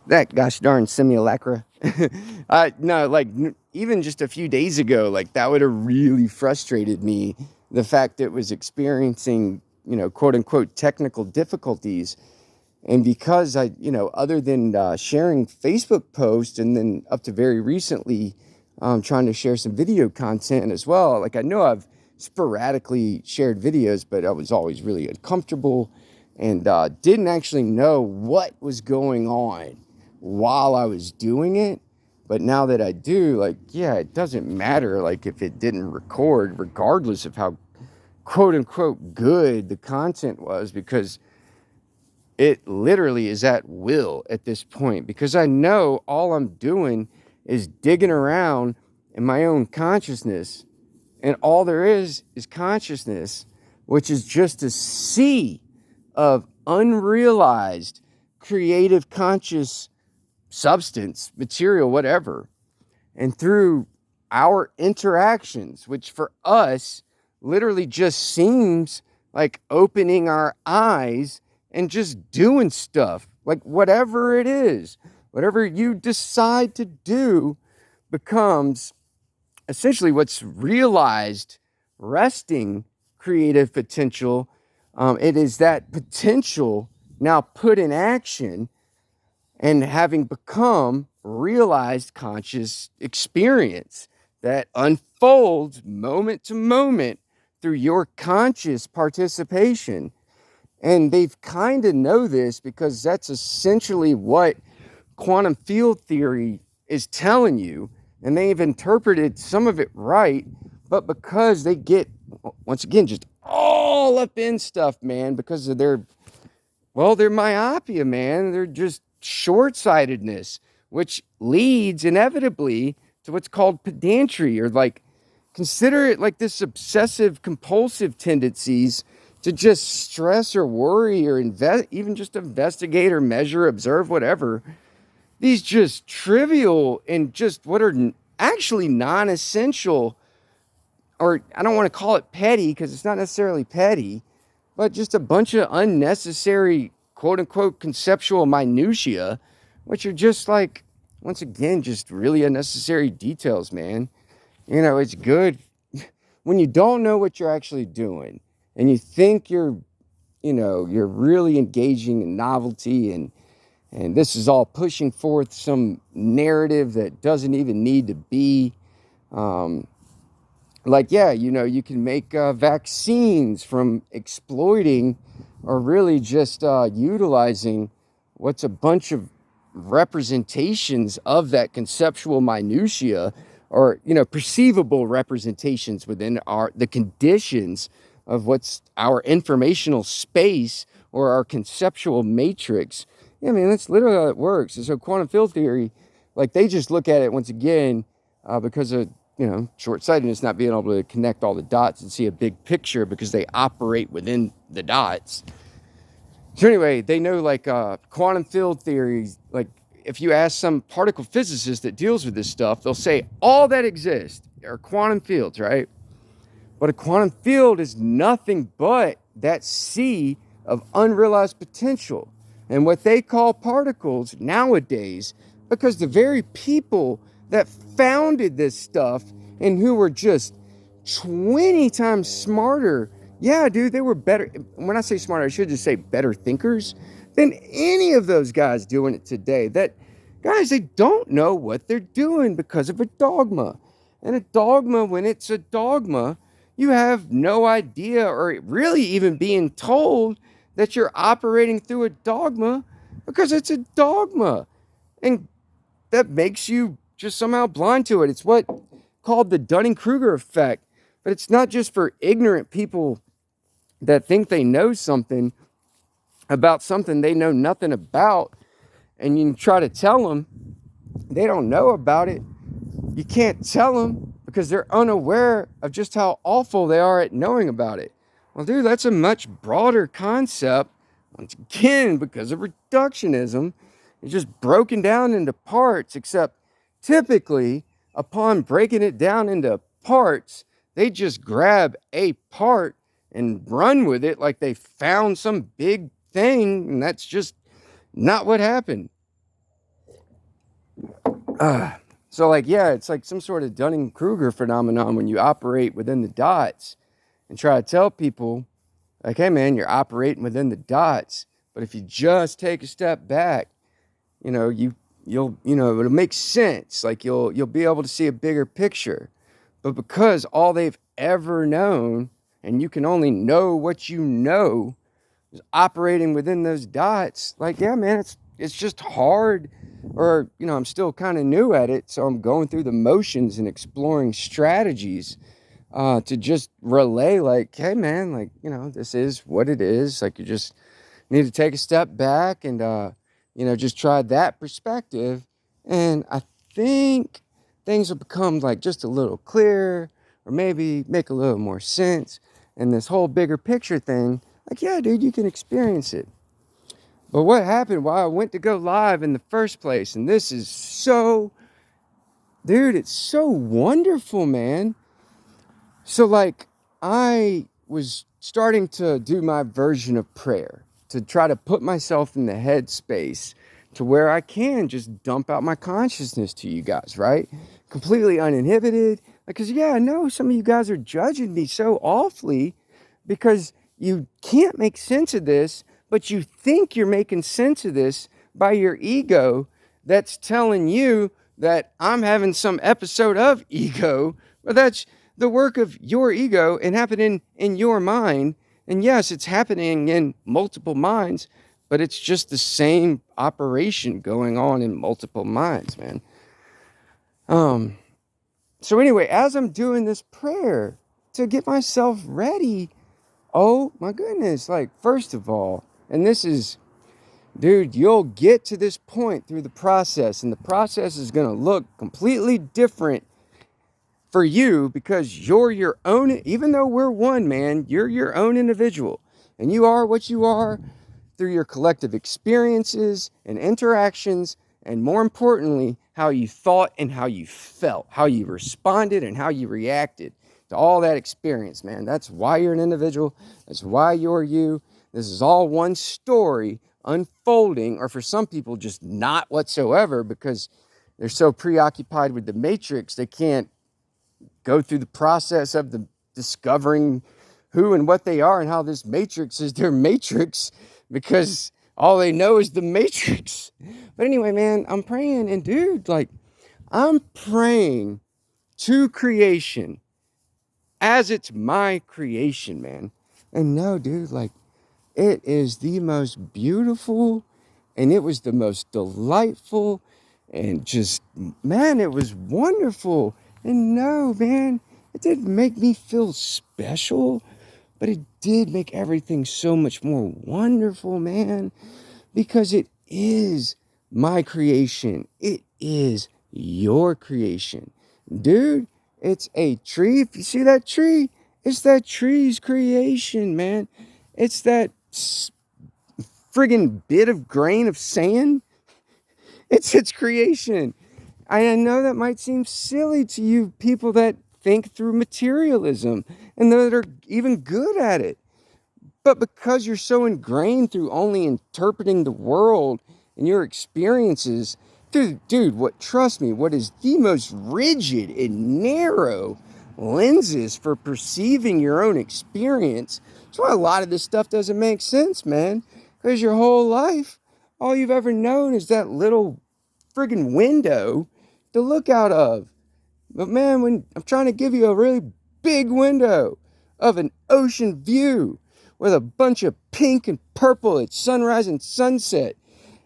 That gosh darn simulacra. No, like even just a few days ago, like that would have really frustrated me. The fact that it was experiencing, quote unquote, technical difficulties. And because other than sharing Facebook posts and then up to very recently, trying to share some video content as well, like I know I've sporadically shared videos, but I was always really uncomfortable and didn't actually know what was going on while I was doing it. But now that I do, like, yeah, it doesn't matter, like, if it didn't record, regardless of how quote unquote good the content was, because it literally is at will at this point, because I know all I'm doing is digging around in my own consciousness, and all there is consciousness, which is just a sea of unrealized creative conscious substance, material, whatever. And through our interactions, which for us literally just seems like opening our eyes and just doing stuff, like whatever it is, whatever you decide to do becomes essentially what's realized resting creative potential. It is that potential now put in action and having become realized conscious experience that unfolds moment to moment through your conscious participation. And they've kind of know this because that's essentially what quantum field theory is telling you. And they've interpreted some of it right, but because they get, once again, just all up in stuff, man, because of their myopia, man. They're just short-sightedness, which leads inevitably to what's called pedantry, or like, consider it like this obsessive compulsive tendencies to just stress or worry or even just investigate or measure, observe, whatever. These just trivial and just what are actually non-essential, or I don't want to call it petty because it's not necessarily petty, but just a bunch of unnecessary, quote unquote, conceptual minutia, which are just like, once again, just really unnecessary details, man. It's good when you don't know what you're actually doing and you think you're really engaging in novelty, and this is all pushing forth some narrative that doesn't even need to be. Um, like, yeah, you can make vaccines from exploiting or really just utilizing what's a bunch of representations of that conceptual minutia, or perceivable representations within the conditions of what's our informational space or our conceptual matrix. Yeah, I mean, that's literally how it works. And so quantum field theory, like, they just look at it once again because of short-sightedness, not being able to connect all the dots and see a big picture because they operate within the dots. So anyway, they know, like, quantum field theories, like, if you ask some particle physicist that deals with this stuff, they'll say all that exists are quantum fields, right? But a quantum field is nothing but that sea of unrealized potential. And what they call particles nowadays, because the very people that founded this stuff and who were just 20 times smarter, yeah, dude, they were better. When I say smarter, I should just say better thinkers than any of those guys doing it today. That, guys, they don't know what they're doing because of a dogma. And a dogma, when it's a dogma, you have no idea, or really even being told that you're operating through a dogma because it's a dogma. And that makes you just somehow blind to it. It's what called the Dunning-Kruger effect. But it's not just for ignorant people that think they know something about something they know nothing about, and you try to tell them they don't know about it. You can't tell them because they're unaware of just how awful they are at knowing about it. Well, dude, that's a much broader concept. Once again, because of reductionism, it's just broken down into parts, except typically, upon breaking it down into parts, they just grab a part and run with it like they found some big thing, and that's just not what happened. Uh, so, like, yeah, it's like some sort of Dunning-Kruger phenomenon when you operate within the dots and try to tell people, like, hey, man, you're operating within the dots. But if you just take a step back, you know, it'll make sense. Like, you'll be able to see a bigger picture. But because all they've ever known, and you can only know what you know, is operating within those dots, like, yeah, man, it's just hard. Or, I'm still kind of new at it, so I'm going through the motions and exploring strategies to just relay, like, hey, man, like, this is what it is. Like, you just need to take a step back and, just try that perspective. And I think things will become like just a little clearer, or maybe make a little more sense. And this whole bigger picture thing, like, yeah, dude, you can experience it. But what happened while I went to go live in the first place? And this is so, dude, it's so wonderful, man. So, like, I was starting to do my version of prayer to try to put myself in the headspace to where I can just dump out my consciousness to you guys, right? Completely uninhibited. Because, yeah, I know some of you guys are judging me so awfully because you can't make sense of this, but you think you're making sense of this by your ego that's telling you that I'm having some episode of ego, but that's the work of your ego and happening in your mind. And yes, it's happening in multiple minds, but it's just the same operation going on in multiple minds, man. So anyway, as I'm doing this prayer to get myself ready, oh my goodness, like, first of all, and this is, dude, you'll get to this point through the process, and the process is going to look completely different for you because you're your own, even though we're one, man, you're your own individual, and you are what you are through your collective experiences and interactions, and more importantly, how you thought and how you felt, how you responded and how you reacted to all that experience, man. That's why you're an individual. That's why you're you. This is all one story unfolding, or for some people, just not whatsoever, because they're so preoccupied with the matrix, they can't go through the process of the discovering who and what they are and how this matrix is their matrix, because all they know is the matrix. But anyway, man, I'm praying, and dude, like, I'm praying to creation as it's my creation, man. And no, dude, like, it is the most beautiful, and it was the most delightful, and just, man, it was wonderful. And no, man, it didn't make me feel special, but it did make everything so much more wonderful, man, because it is my creation. It is your creation. Dude, it's a tree. If you see that tree, it's that tree's creation, man. It's that friggin' bit of grain of sand. It's its creation. I know that might seem silly to you people that think through materialism and that are even good at it. But because you're so ingrained through only interpreting the world and your experiences, dude, trust me, what is the most rigid and narrow lenses for perceiving your own experience. That's why a lot of this stuff doesn't make sense, man. Because your whole life, all you've ever known is that little friggin' window to look out of. But man, when I'm trying to give you a really big window of an ocean view with a bunch of pink and purple at sunrise and sunset,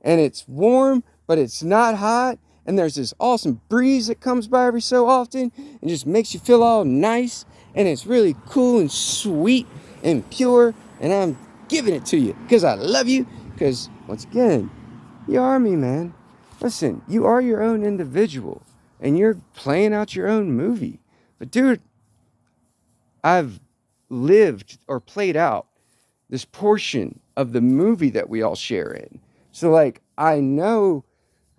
and it's warm, but it's not hot, and there's this awesome breeze that comes by every so often and just makes you feel all nice, and it's really cool and sweet and pure, and I'm giving it to you because I love you, because once again, you are me, man. Listen, you are your own individual, and you're playing out your own movie. But dude, I've lived or played out this portion of the movie that we all share in. So like, I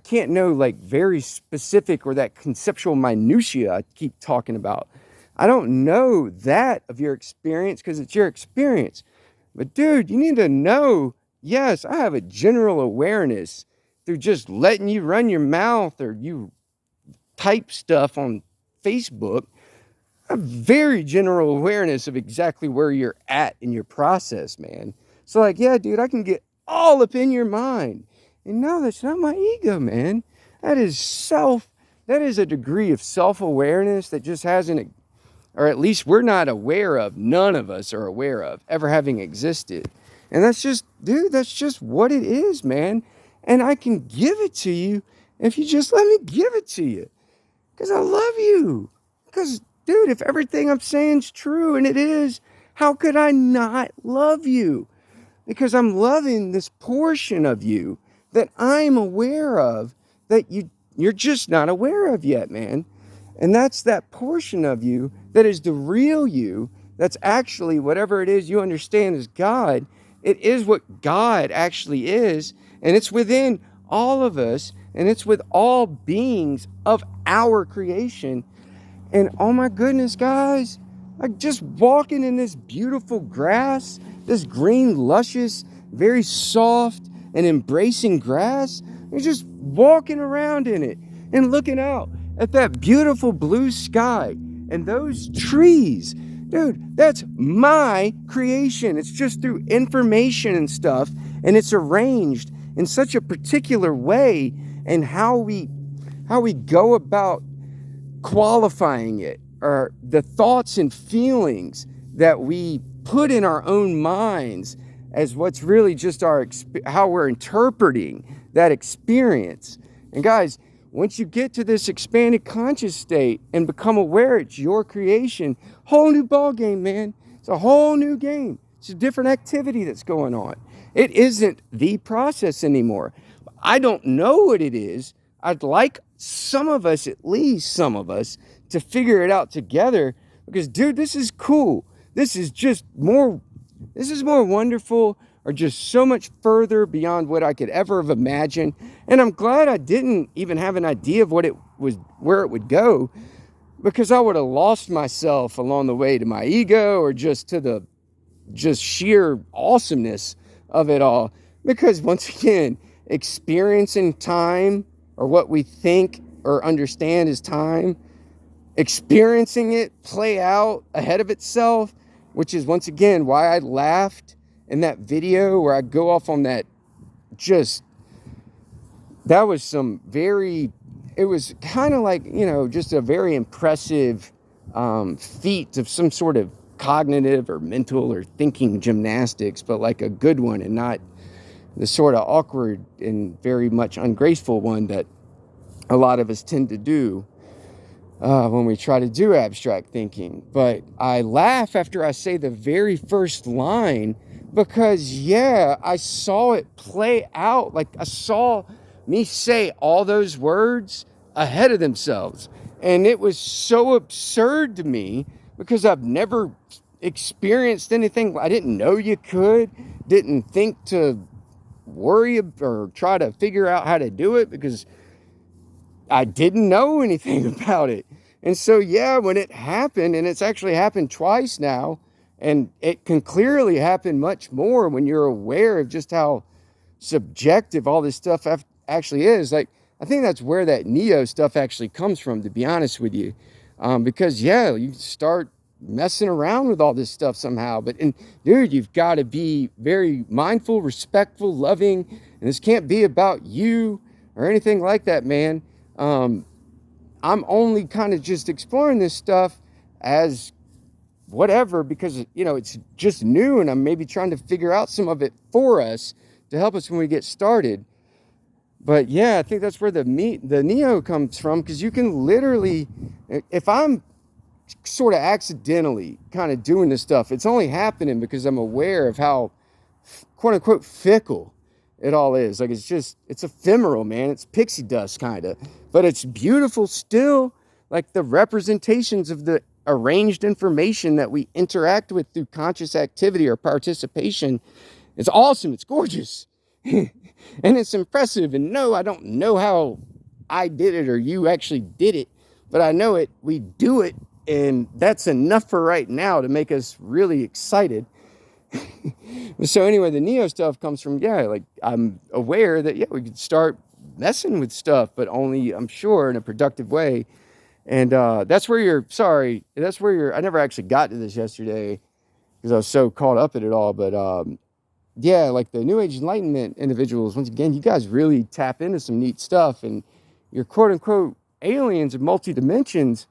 can't know like very specific or that conceptual minutia I keep talking about. I don't know that of your experience because it's your experience. But dude, you need to know, yes, I have a general awareness through just letting you run your mouth or you type stuff on Facebook, a very general awareness of exactly where you're at in your process, man. So like, yeah, dude, I can get all up in your mind. And no, that's not my ego, man. That is that is a degree of self-awareness that just hasn't, or at least we're not aware of, none of us are aware of ever having existed. And that's just, dude, that's just what it is, man. And I can give it to you if you just let me give it to you. Because I love you. Because, dude, if everything I'm saying is true, and it is, how could I not love you? Because I'm loving this portion of you that I'm aware of that you're just not aware of yet, man. And that's that portion of you that is the real you. That's actually whatever it is you understand as God. It is what God actually is. And it's within all of us. And it's with all beings of our creation. And oh my goodness, guys, like just walking in this beautiful grass, this green, luscious, very soft and embracing grass. You're just walking around in it and looking out at that beautiful blue sky and those trees. Dude, that's my creation. It's just through information and stuff, and it's arranged in such a particular way, and how we go about qualifying it, or the thoughts and feelings that we put in our own minds as what's really just how we're interpreting that experience. And guys, once you get to this expanded conscious state and become aware it's your creation, whole new ball game, man. It's a whole new game. It's a different activity that's going on. It isn't the process anymore. I don't know what it is. I'd like some of us, at least some of us, to figure it out together, because, dude, this is cool. This is more wonderful, or just so much further beyond what I could ever have imagined. And I'm glad I didn't even have an idea of what it was, where it would go, because I would have lost myself along the way to my ego, or just to the sheer awesomeness of it all. Because once again, experiencing time, or what we think or understand as time, experiencing it play out ahead of itself, which is once again why I laughed in that video where I go off on that. That was it was kind of like, just a very impressive feat of some sort of cognitive or mental or thinking gymnastics, but like a good one, and not the sort of awkward and very much ungraceful one that a lot of us tend to do when we try to do abstract thinking. But I laugh after I say the very first line, because I saw it play out. Like, I saw me say all those words ahead of themselves, and it was so absurd to me, because I've never experienced anything. I didn't know you didn't think to worry or try to figure out how to do it, because I didn't know anything about it. And so, when it happened, and it's actually happened twice now, and it can clearly happen much more when you're aware of just how subjective all this stuff actually is. Like, I think that's where that Neo stuff actually comes from, to be honest with you. Because, you start messing around with all this stuff somehow. Dude, you've got to be very mindful, respectful, loving, and this can't be about you or anything like that, man. I'm only kind of just exploring this stuff as whatever, because, it's just new, and I'm maybe trying to figure out some of it for us to help us when we get started. But I think that's where the Neo comes from, because you can literally, if I'm sort of accidentally kind of doing this stuff, it's only happening because I'm aware of how quote unquote fickle it all is. Like, it's ephemeral, man. It's pixie dust kind of, but it's beautiful still. Like, the representations of the arranged information that we interact with through conscious activity or participation, it's awesome. It's gorgeous. And it's impressive. And no, I don't know how I did it or you actually did it, but I know it. We do it. And that's enough for right now to make us really excited. So anyway, the Neo stuff comes from, like, I'm aware that, we could start messing with stuff, but only, I'm sure, in a productive way. And that's where I never actually got to this yesterday because I was so caught up in it all. But yeah, like the New Age Enlightenment individuals, once again, you guys really tap into some neat stuff. And your quote unquote aliens of multi dimensions,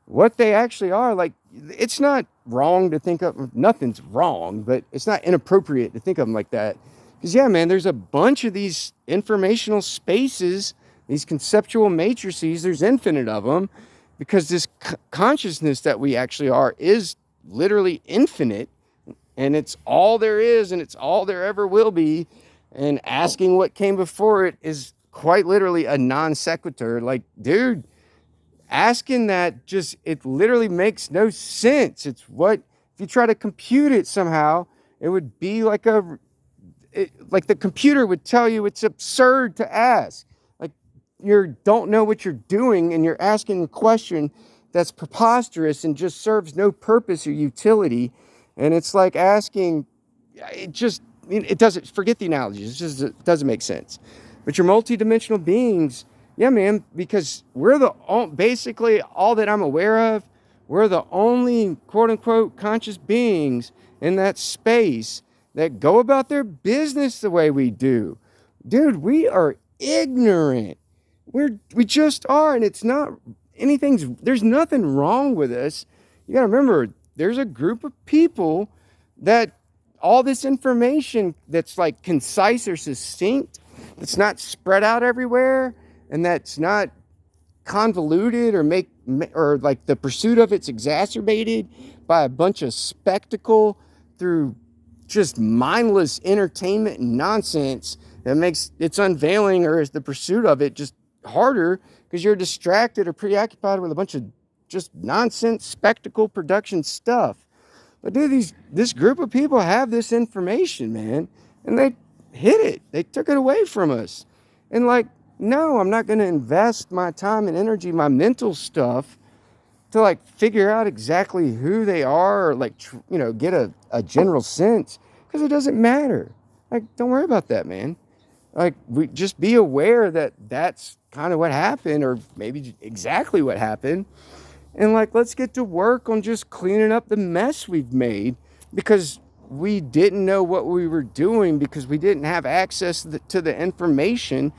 what they actually are, like, it's not wrong to think of, nothing's wrong, but it's not inappropriate to think of them like that. Because, yeah, man, there's a bunch of these informational spaces, these conceptual matrices, there's infinite of them, because this consciousness that we actually are is literally infinite, and it's all there is, and it's all there ever will be. And asking what came before it is quite literally a non sequitur. Like, dude, asking that just, it literally makes no sense. It's what, if you try to compute it somehow, it would be like like the computer would tell you it's absurd to ask. Like, you don't know what you're doing and you're asking a question that's preposterous and just serves no purpose or utility. And it's like asking, it doesn't, forget the analogies, it doesn't make sense. But you're multidimensional beings, yeah, man, because we're basically all that I'm aware of, we're the only quote unquote conscious beings in that space that go about their business the way we do. Dude, we are ignorant. We just are, and it's not there's nothing wrong with us. You gotta remember, there's a group of people that all this information that's like concise or succinct, that's not spread out everywhere, and that's not convoluted or like the pursuit of it's exacerbated by a bunch of spectacle through just mindless entertainment and nonsense that makes its unveiling or is the pursuit of it just harder because you're distracted or preoccupied with a bunch of just nonsense spectacle production stuff. But dude, this group of people have this information, man, and they hid it. They took it away from us. And like, no, I'm not going to invest my time and energy, my mental stuff, to like figure out exactly who they are or like, get a general sense, because it doesn't matter. Like, don't worry about that, man. Like, we just be aware that that's kind of what happened, or maybe exactly what happened. And like, let's get to work on just cleaning up the mess we've made because we didn't know what we were doing, because we didn't have access to the information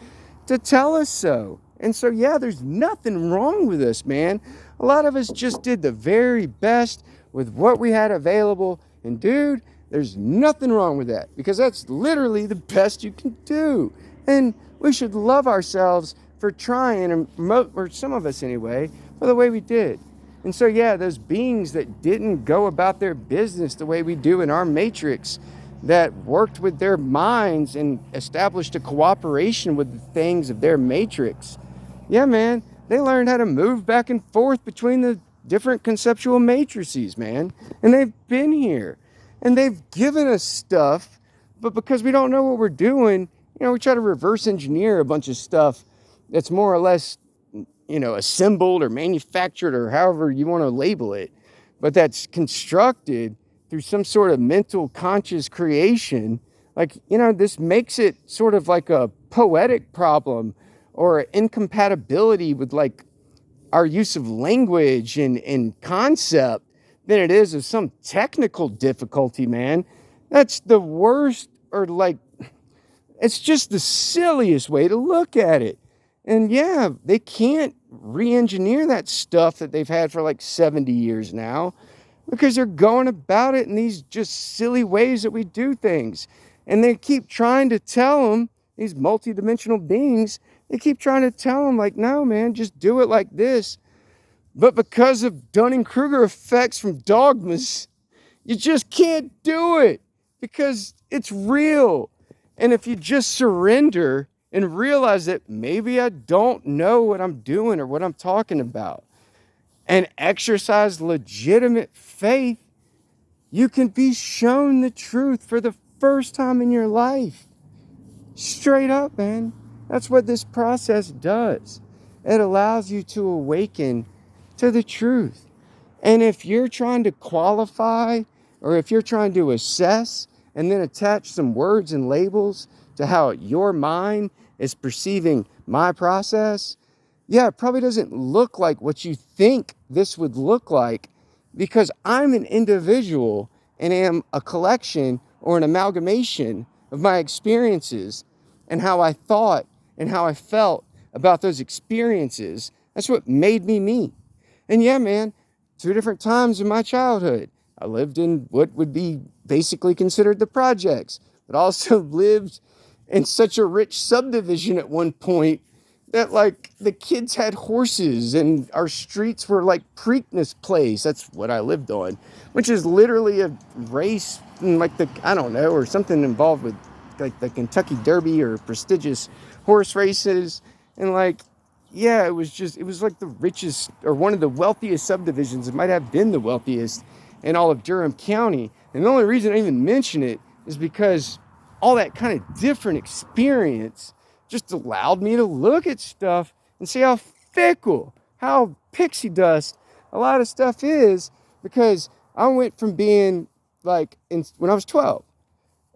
to tell us so. And so, yeah, there's nothing wrong with us, man. A lot of us just did the very best with what we had available. And dude, there's nothing wrong with that, because that's literally the best you can do. And we should love ourselves for trying, or some of us anyway, for the way we did. And so, yeah, those beings that didn't go about their business the way we do in our matrix, that worked with their minds and established a cooperation with the things of their matrix, yeah, man, they learned how to move back and forth between the different conceptual matrices, man. And they've been here. And they've given us stuff, but because we don't know what we're doing, we try to reverse engineer a bunch of stuff that's more or less, assembled or manufactured or however you want to label it, but that's constructed through some sort of mental conscious creation. Like, this makes it sort of like a poetic problem or incompatibility with like our use of language and concept than it is of some technical difficulty, man. That's the worst, or like, it's just the silliest way to look at it. And yeah, they can't re-engineer that stuff that they've had for like 70 years now, because they're going about it in these just silly ways that we do things. And they keep trying to tell them, these multidimensional beings, they keep trying to tell them like, no, man, just do it like this. But because of Dunning-Kruger effects from dogmas, you just can't do it because it's real. And if you just surrender and realize that maybe I don't know what I'm doing or what I'm talking about, and exercise legitimate faith, you can be shown the truth for the first time in your life. Straight up, man. That's what this process does. It allows you to awaken to the truth. And if you're trying to qualify, or if you're trying to assess and then attach some words and labels to how your mind is perceiving my process, yeah, it probably doesn't look like what you think this would look like, because I'm an individual and am a collection or an amalgamation of my experiences and how I thought and how I felt about those experiences. That's what made me me. And yeah, man, two different times in my childhood, I lived in what would be basically considered the projects, but also lived in such a rich subdivision at one point that like the kids had horses and our streets were like Preakness Place. That's what I lived on, which is literally a race, like the, I don't know, or something involved with like the Kentucky Derby or prestigious horse races. And like, yeah, it was like the richest or one of the wealthiest subdivisions. It might have been the wealthiest in all of Durham County. And the only reason I even mention it is because all that kind of different experience just allowed me to look at stuff and see how fickle, how pixie dust a lot of stuff is. Because I went from being like when I was 12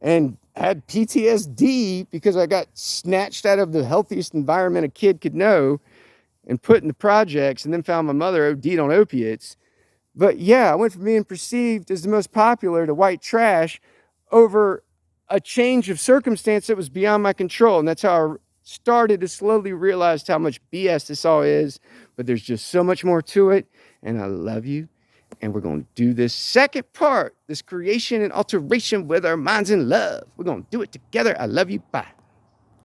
and had PTSD because I got snatched out of the healthiest environment a kid could know and put in the projects, and then found my mother OD'd on opiates. But yeah, I went from being perceived as the most popular to white trash over a change of circumstance that was beyond my control. And that's how I started to slowly realize how much BS this all is. But there's just so much more to it. And I love you. And we're going to do this second part, this creation and alteration with our minds in love. We're going to do it together. I love you. Bye.